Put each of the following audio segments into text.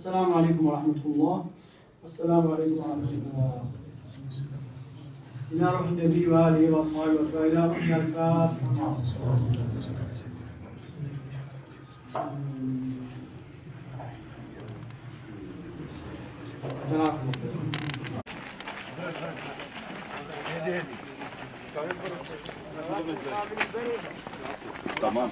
السلام عليكم ورحمة الله. السلام عليكم ورحمة الله. إلى روح النبي وآله وأصحابه وإلى روح الفاتحة. Tamam.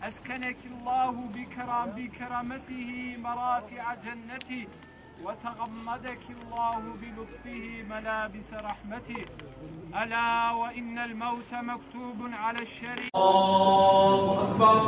أسكنك الله بكرامته مرافع جنته، وتغمدك الله بلطفه ملابس رحمته. ألا وإن الموت مكتوب على الشريعة. الله أكبر.